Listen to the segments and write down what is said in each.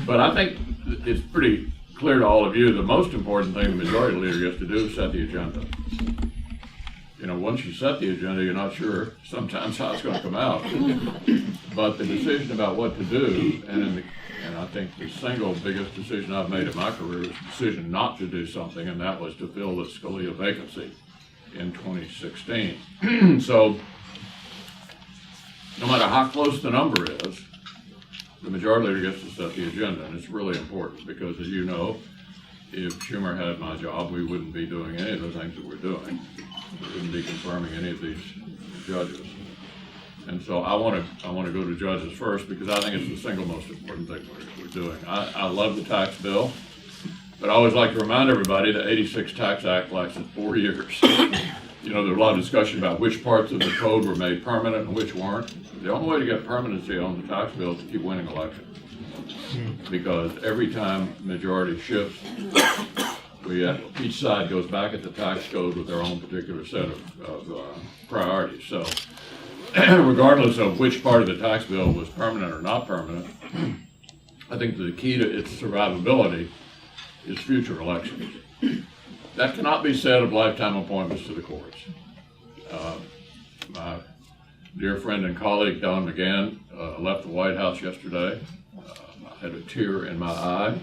But I think it's pretty clear to all of you, the most important thing the majority leader gets to do is set the agenda. You know, once you set the agenda, you're not sure sometimes how it's going to come out. But the decision about what to do, and I think the single biggest decision I've made in my career was the decision not to do something, and that was to fill the Scalia vacancy in 2016. So, no matter how close the number is, the majority leader gets to set the agenda, and it's really important because, as you know, if Schumer had my job, we wouldn't be doing any of the things that we're doing. We wouldn't be confirming any of these judges. And so I want to go to judges first because I think it's the single most important thing we're doing. I love the tax bill, but I always like to remind everybody the 86 Tax Act lasted 4 years. You know, there's a lot of discussion about which parts of the code were made permanent and which weren't. The only way to get permanency on the tax bill is to keep winning elections. Because every time majority shifts, each side goes back at the tax code with their own particular set of priorities. So regardless of which part of the tax bill was permanent or not permanent, I think the key to its survivability is future elections. That cannot be said of lifetime appointments to the courts. My dear friend and colleague Don McGahn left the White House yesterday. I had a tear in my eye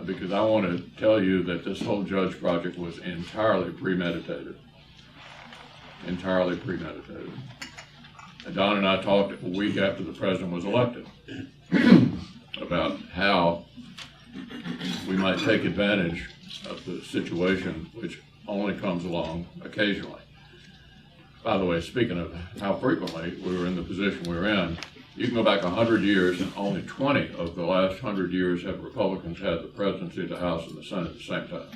because I want to tell you that this whole judge project was entirely premeditated. Entirely premeditated. And Don and I talked a week after the president was elected about how we might take advantage of the situation, which only comes along occasionally. By the way, speaking of how frequently we were in the position we were in, you can go back 100 years and only 20 of the last 100 years have Republicans had the presidency of the House and the Senate at the same time.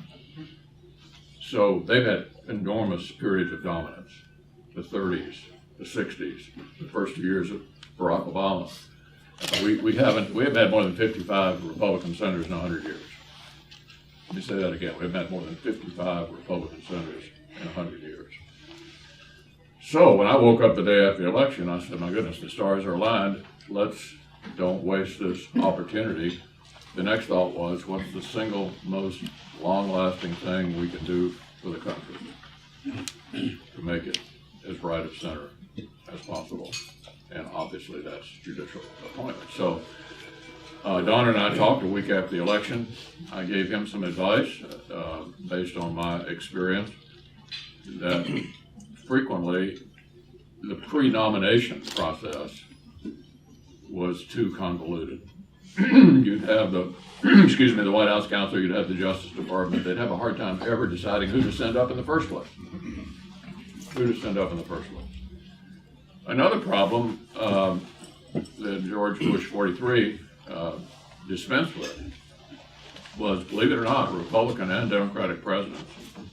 So they've had enormous periods of dominance, the 30s, the 60s, the first 2 years of Barack Obama. We haven't had more than 55 Republican senators in 100 years. Let me say that again. We've had more than 55 Republican senators in 100 years. So when I woke up the day after the election, I said, my goodness, the stars are aligned. Let's don't waste this opportunity. The next thought was, what's the single most long-lasting thing we can do for the country to make it as right of center as possible? And obviously that's judicial appointment. So Don and I talked a week after the election. I gave him some advice based on my experience that frequently the pre-nomination process was too convoluted. You'd have the White House counsel, you'd have the Justice Department, they'd have a hard time ever deciding who to send up in the first place. Another problem that George Bush 43 dispensed with was, believe it or not, Republican and Democratic presidents,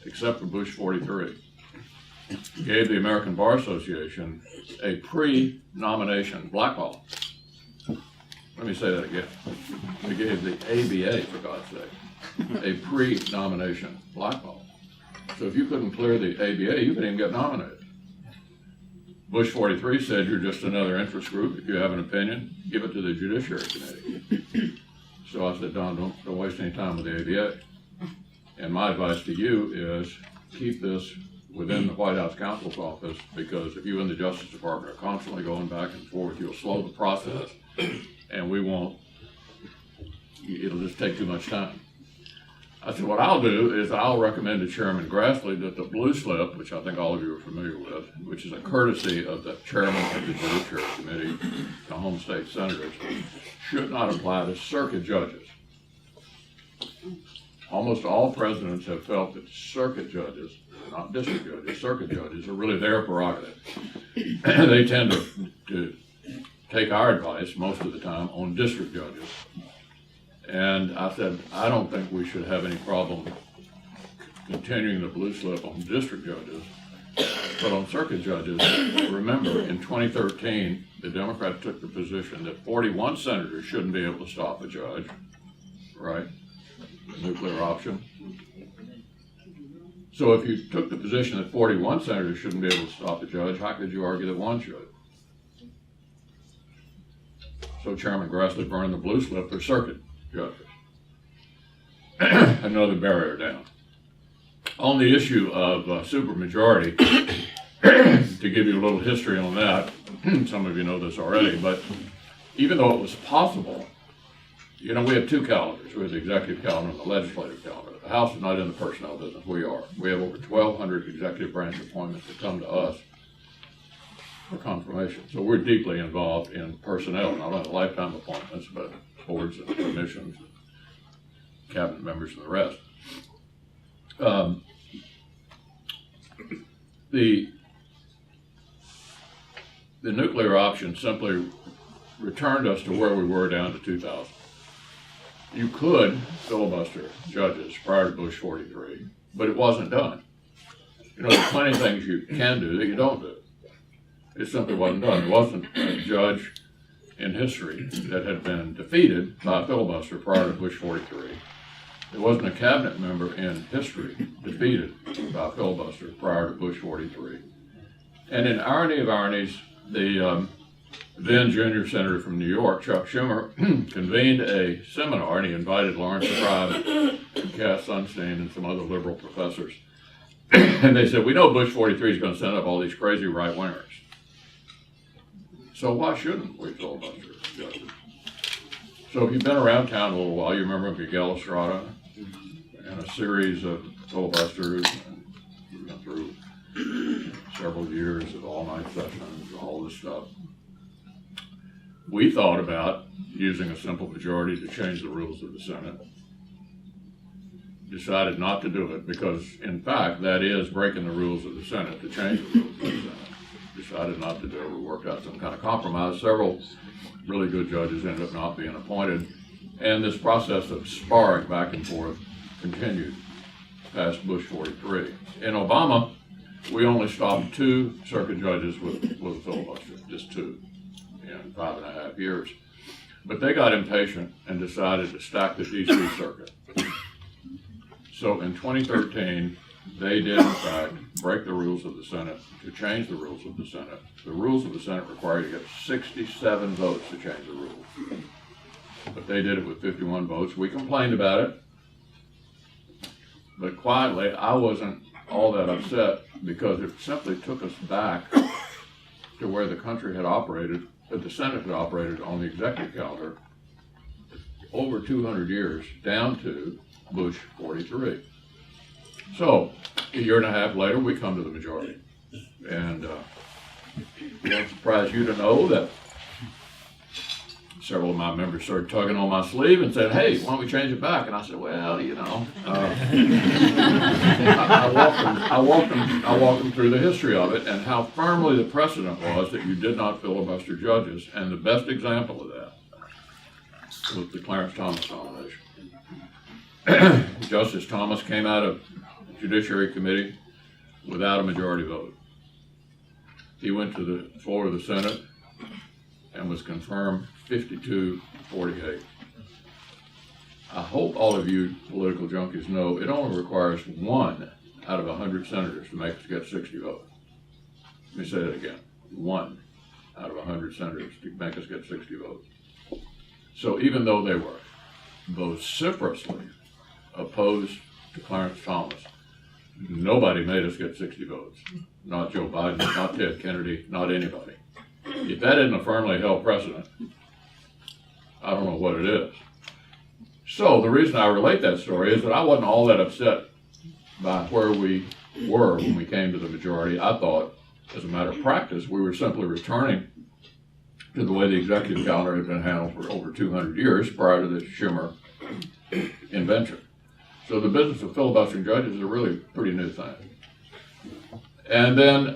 except for Bush 43, gave the American Bar Association a pre-nomination blackball. Let me say that again. They gave the ABA, for God's sake, a pre-nomination blackball. So if you couldn't clear the ABA, you couldn't even get nominated. Bush 43 said, you're just another interest group. If you have an opinion, give it to the Judiciary Committee. So I said, Don, don't waste any time with the ABA. And my advice to you is keep this within the White House counsel's office, because if you and the Justice Department are constantly going back and forth, you'll slow the process, and it'll just take too much time. I said, what I'll do is I'll recommend to Chairman Grassley that the blue slip, which I think all of you are familiar with, which is a courtesy of the chairman of the Judiciary Committee, the home state senators, should not apply to circuit judges. Almost all presidents have felt that circuit judges, not district judges, circuit judges are really their prerogative. They tend to take our advice most of the time on district judges. And I said, I don't think we should have any problem continuing the blue slip on district judges, but on circuit judges, remember in 2013, the Democrats took the position that 41 senators shouldn't be able to stop a judge, right? The nuclear option. So if you took the position that 41 senators shouldn't be able to stop a judge, how could you argue that one should? So Chairman Grassley burned the blue slip for circuit judges. Another barrier down. On the issue of supermajority, to give you a little history on that, some of you know this already, but even though it was possible, we have two calendars. We have the executive calendar and the legislative calendar. The House is not in the personnel business. We are. We have over 1,200 executive branch appointments that come to us for confirmation. So we're deeply involved in personnel, not only lifetime appointments, but boards and commissions, cabinet members, and the rest. The nuclear option simply returned us to where we were down to 2000. You could filibuster judges prior to Bush 43, but it wasn't done. There's plenty of things you can do that you don't do. It simply wasn't done. There wasn't a judge in history that had been defeated by a filibuster prior to Bush 43. There wasn't a cabinet member in history defeated by a filibuster prior to Bush 43. And in irony of ironies, the then junior senator from New York, Chuck Schumer, convened a seminar, and he invited Lawrence Tribe and Cass Sunstein and some other liberal professors. And they said, we know Bush 43 is going to send up all these crazy right-wingers. So why shouldn't we filibuster judges? So if you've been around town a little while, you remember Miguel Estrada and a series of filibusters, and we went through several years of all-night sessions, all this stuff. We thought about using a simple majority to change the rules of the Senate. Decided not to do it because, in fact, that is breaking the rules of the Senate to change the rules of the Senate. Decided not to do it. We worked out some kind of compromise. Several really good judges ended up not being appointed. And this process of sparring back and forth continued past Bush 43. In Obama, we only stopped 2 circuit judges with a filibuster, just 2 in 5.5 years. But they got impatient and decided to stack the DC circuit. So in 2013, they did in fact break the rules of the Senate to change the rules of the Senate. The rules of the Senate require you to get 67 votes to change the rules. But they did it with 51 votes. We complained about it. But quietly, I wasn't all that upset because it simply took us back to where the country had operated, that the Senate had operated on the executive calendar over 200 years, down to Bush 43. So, a year and a half later, we come to the majority. And it won't surprise you to know that several of my members started tugging on my sleeve and said, hey, why don't we change it back? And I said, well, I walked them through the history of it and how firmly the precedent was that you did not filibuster judges. And the best example of that was the Clarence Thomas nomination. Justice Thomas came out of the Judiciary Committee without a majority vote. He went to the floor of the Senate and was confirmed 52-48. I hope all of you political junkies know it only requires 1 out of 100 senators to make us get 60 votes. Let me say that again. 1 out of 100 senators to make us get 60 votes. So even though they were vociferously opposed to Clarence Thomas, nobody made us get 60 votes. Not Joe Biden, not Ted Kennedy, not anybody. If that isn't a firmly held precedent, I don't know what it is. So the reason I relate that story is that I wasn't all that upset by where we were when we came to the majority. I thought, as a matter of practice, we were simply returning to the way the executive calendar had been handled for over 200 years prior to the Schumer invention. So the business of filibustering judges is a really pretty new thing. And then,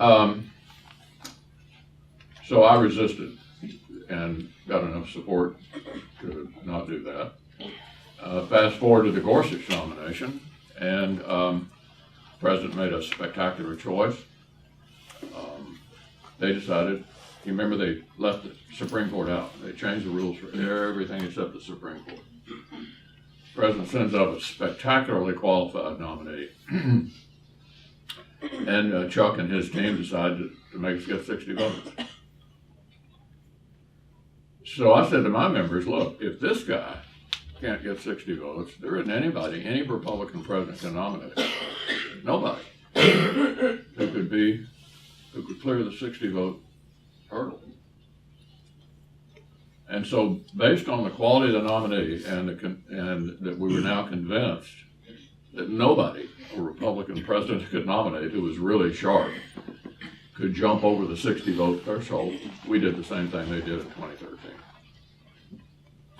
so I resisted and got enough support to not do that. Fast forward to the Gorsuch nomination, and the president made a spectacular choice. They decided, you remember they left the Supreme Court out. They changed the rules for everything except the Supreme Court. The president sends up a spectacularly qualified nominee. And Chuck and his team decided to make us get 60 votes. So I said to my members, look, if this guy can't get 60 votes, there isn't anybody, any Republican president can nominate him. Nobody who could clear the 60 vote hurdle. And so based on the quality of the nominee and that we were now convinced that nobody a Republican president could nominate who was really sharp could jump over the 60 vote threshold, we did the same thing they did in 2013.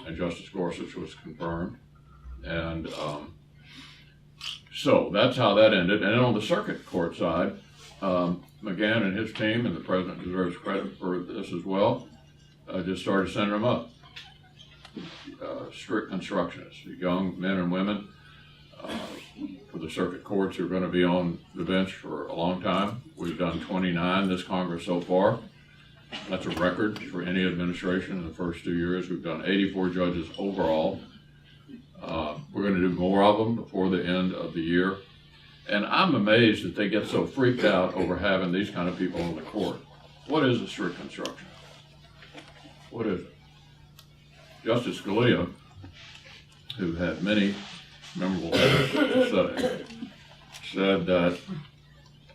And Justice Gorsuch was confirmed. And so that's how that ended. And then on the circuit court side, McGahn and his team, and the president deserves credit for this as well, just started sending them up. Strict constructionists, young men and women for the circuit courts who are going to be on the bench for a long time. We've done 29 this Congress so far. That's a record for any administration in the first 2 years. We've done 84 judges overall. We're going to do more of them before the end of the year. And I'm amazed that they get so freaked out over having these kind of people on the court. What is a strict construction? What is it? Justice Scalia, who had many memorable things to say, said that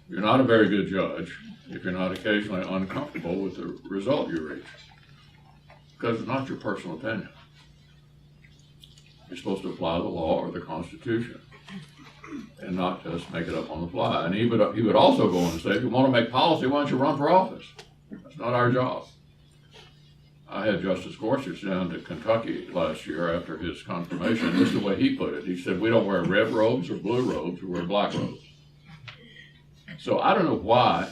you're not a very good judge if you're not occasionally uncomfortable with the result you reach, because it's not your personal opinion. You're supposed to apply the law or the Constitution and not just make it up on the fly. And he would also go on and say, if you want to make policy, why don't you run for office? That's not our job. I had Justice Gorsuch down to Kentucky last year after his confirmation. This is the way he put it. He said, we don't wear red robes or blue robes, we wear black robes. So I don't know why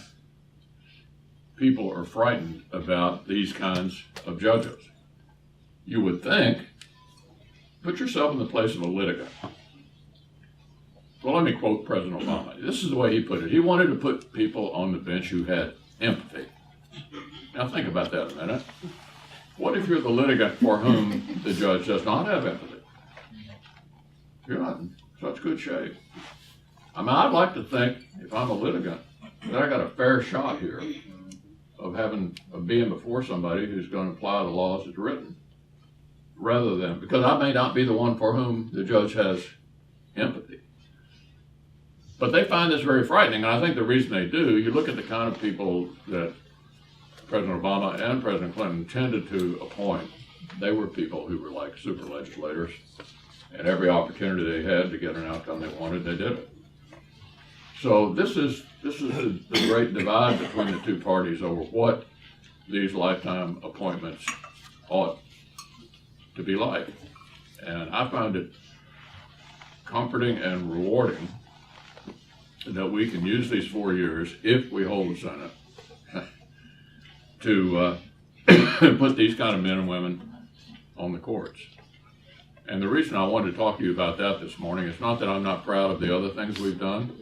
people are frightened about these kinds of judges. You would think, put yourself in the place of a litigant. Well, let me quote President Obama. This is the way he put it. He wanted to put people on the bench who had empathy. Now think about that a minute. What if you're the litigant for whom the judge does not have empathy? You're not in such good shape. I mean, I'd like to think, if I'm a litigant, that I got a fair shot here of being before somebody who's going to apply the laws as written, rather than, because I may not be the one for whom the judge has empathy. But they find this very frightening, and I think the reason they do, you look at the kind of people that President Obama and President Clinton tended to appoint. They were people who were like super legislators, and every opportunity they had to get an outcome they wanted, they did it. So this is the great divide between the two parties over what these lifetime appointments ought to be like. And I find it comforting and rewarding that we can use these 4 years, if we hold the Senate, to put these kind of men and women on the courts. And the reason I wanted to talk to you about that this morning is not that I'm not proud of the other things we've done.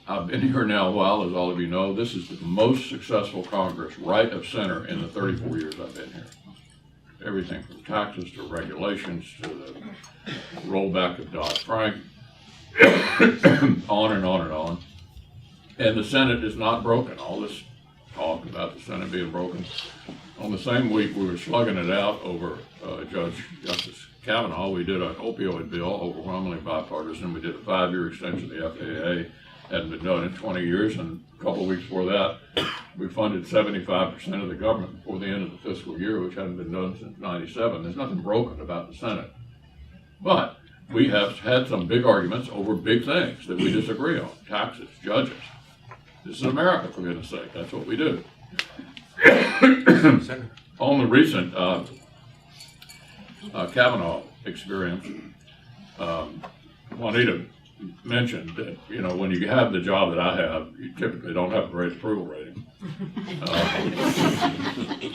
I've been here now a while, as all of you know. This is the most successful Congress, right of center, in the 34 years I've been here. Everything from taxes to regulations to the rollback of Dodd-Frank, on and on and on. And the Senate is not broken. All this talk about the Senate being broken. On the same week we were slugging it out over Justice Kavanaugh, we did an opioid bill, overwhelmingly bipartisan. We did a 5-year extension of the FAA. Hadn't been done in 20 years, and a couple of weeks before that, we funded 75% of the government before the end of the fiscal year, which hadn't been done since '97. There's nothing broken about the Senate. But we have had some big arguments over big things that we disagree on. Taxes, judges. This is America, for goodness sake. That's what we do. On the recent Kavanaugh experience, Juanita mentioned that, you know, when you have the job that I have, you typically don't have a great approval rating.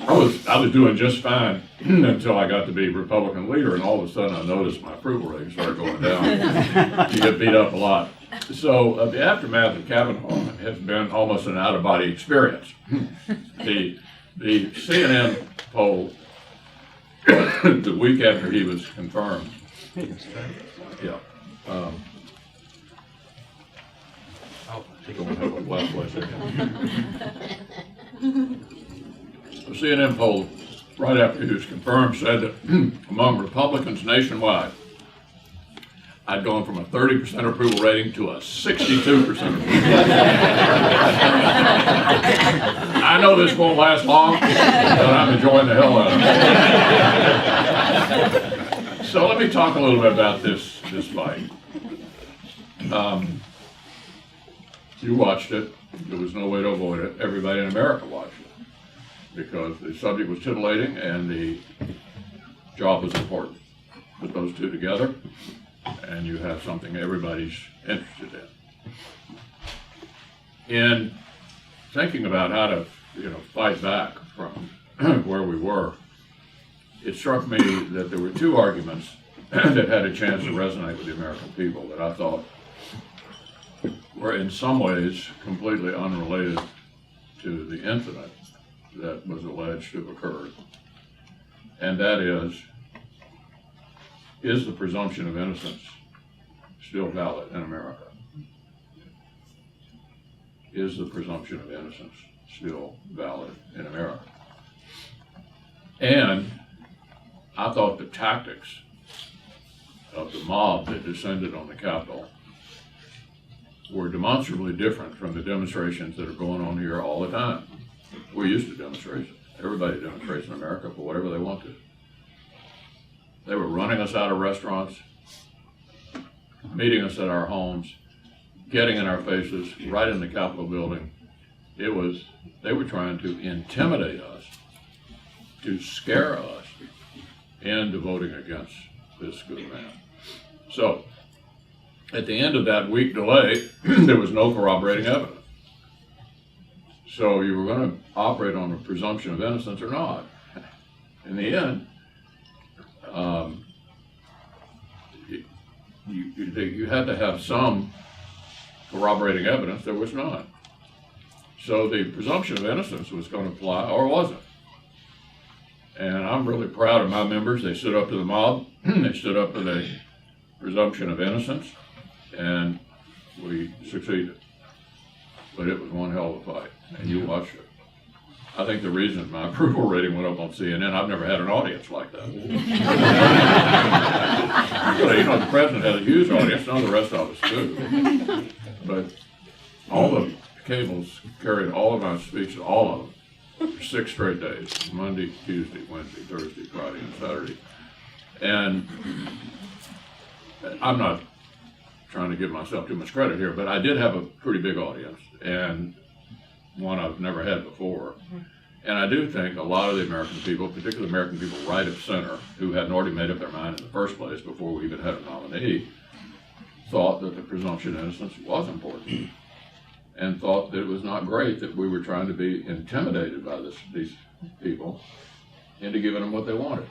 I was doing just fine until I got to be Republican leader, and all of a sudden I noticed my approval rating started going down. You get beat up a lot. So the aftermath of Kavanaugh has been almost an out-of-body experience. The CNN poll the week after he was confirmed. Yeah. Don't have a last place there. The CNN poll right after he was confirmed, said that among Republicans nationwide, I'd gone from a 30% approval rating to a 62% approval rating. I know this won't last long, but I'm enjoying the hell out of it. So let me talk a little bit about this fight. You watched it. There was no way to avoid it. Everybody in America watched it because the subject was titillating and the job was important. Put those two together, and you have something everybody's interested in. In thinking about how to, fight back from where we were, it struck me that there were two arguments that had a chance to resonate with the American people that I thought were in some ways completely unrelated to the incident that was alleged to have occurred. And that is the presumption of innocence still valid in America? Is the presumption of innocence still valid in America? And I thought the tactics of the mob that descended on the Capitol were demonstrably different from the demonstrations that are going on here all the time. We're used to demonstrations. Everybody demonstrates in America for whatever they want to. They were running us out of restaurants, meeting us at our homes, getting in our faces, right in the Capitol building. They were trying to intimidate us, to scare us into voting against this good man. So, at the end of that week delay, there was no corroborating evidence. So you were going to operate on a presumption of innocence or not. In the end, you had to have some corroborating evidence. There was none. So the presumption of innocence was going to apply, or wasn't. And I'm really proud of my members. They stood up to the mob. They stood up to the presumption of innocence, and we succeeded. But it was one hell of a fight, and you watched it. I think the reason my approval rating went up on CNN, I've never had an audience like that. The president had a huge audience, none of the rest of us do. But all the cables carried all of my speeches, all of them, for 6 straight days, Monday, Tuesday, Wednesday, Thursday, Friday, and Saturday. And I'm not trying to give myself too much credit here, but I did have a pretty big audience, and one I've never had before. And I do think a lot of the American people, particularly American people right of center, who hadn't already made up their mind in the first place before we even had a nominee, thought that the presumption of innocence was important, and thought that it was not great that we were trying to be intimidated by these people into giving them what they wanted.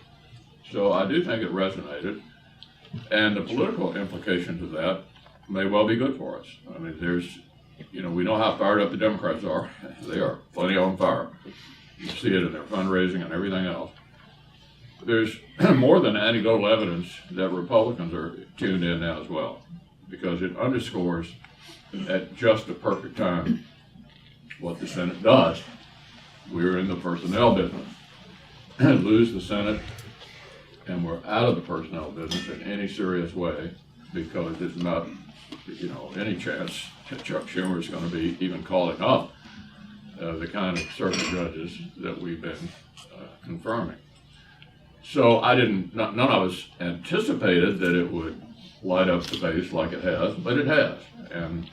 So I do think it resonated, and the political implications of that may well be good for us. I mean, we know how fired up the Democrats are. They are plenty on fire. You see it in their fundraising and everything else. There's more than anecdotal evidence that Republicans are tuned in now as well, because it underscores at just the perfect time what the Senate does. We're in the personnel business. Lose the Senate, and we're out of the personnel business in any serious way, because there's not, any chance that Chuck Schumer is going to be even calling up the kind of circuit judges that we've been confirming. So none of us anticipated that it would light up the base like it has, but it has. And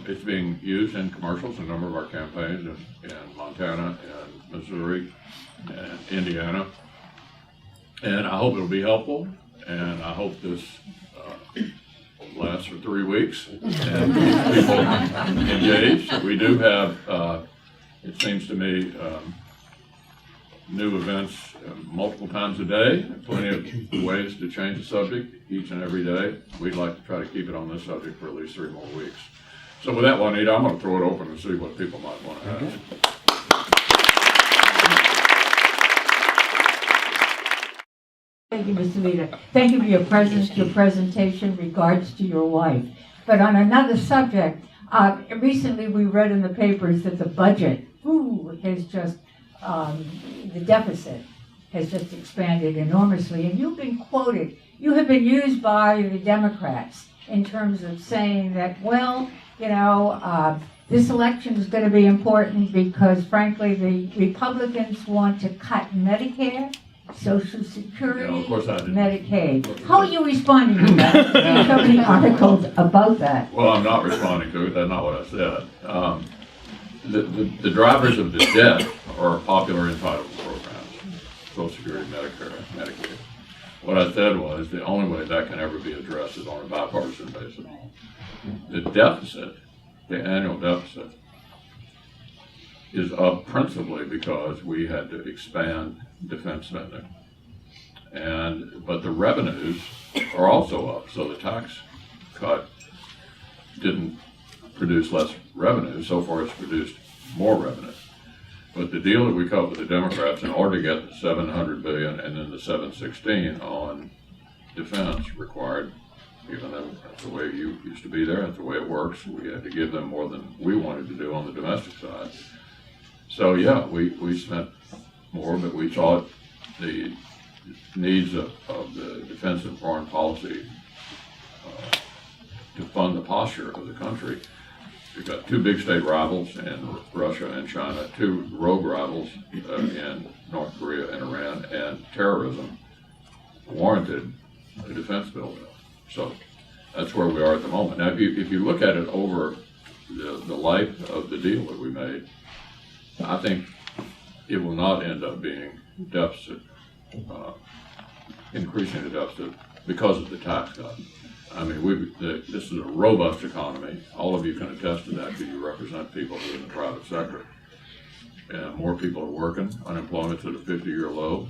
it's being used in commercials in a number of our campaigns in Montana and Missouri and Indiana. And I hope it'll be helpful, and I hope this lasts for 3 weeks and people engaged. We do have, it seems to me, new events multiple times a day, plenty of ways to change the subject each and every day. We'd like to try to keep it on this subject for at least 3 more weeks. So with that, Juanita, I'm going to throw it open and see what people might want to ask. Thank you, Mr. Leader. Thank you for your presence, your presentation, regards to your wife. But on another subject, recently we read in the papers that the budget, is just the deficit has just expanded enormously. And you've been quoted, you have been used by the Democrats in terms of saying that, well, this election is going to be important because, frankly, the Republicans want to cut Medicare, Social Security, of course I didn't. Medicaid. How are you responding to that? There's so many articles about that. Well, I'm not responding to it. That's not what I said. The drivers of the debt are popular entitlement programs, Social Security, Medicare, Medicaid. What I said was the only way that can ever be addressed is on a bipartisan basis. The deficit, the annual deficit, is up principally because we had to expand defense spending. But the revenues are also up, so the tax cut didn't produce less revenue. So far it's produced more revenue. But the deal that we cut with the Democrats in order to get the $700 billion and then the $716 on defense required, even though that's the way you used to be there, that's the way it works, we had to give them more than we wanted to do on the domestic side. So yeah, we spent more, but we thought the needs of the defense and foreign policy to fund the posture of the country. We've got two big state rivals in Russia and China, two rogue rivals in North Korea and Iran, and terrorism warranted a defense bill. So that's where we are at the moment. Now, if you look at it over the life of the deal that we made, I think it will not end up being deficit, increasing the deficit because of the tax cut. I mean, this is a robust economy. All of you can attest to that because you represent people who are in the private sector. And more people are working. Unemployment's at a 50-year low.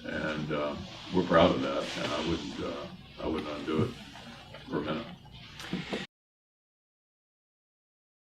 And we're proud of that. And I wouldn't undo it for a minute.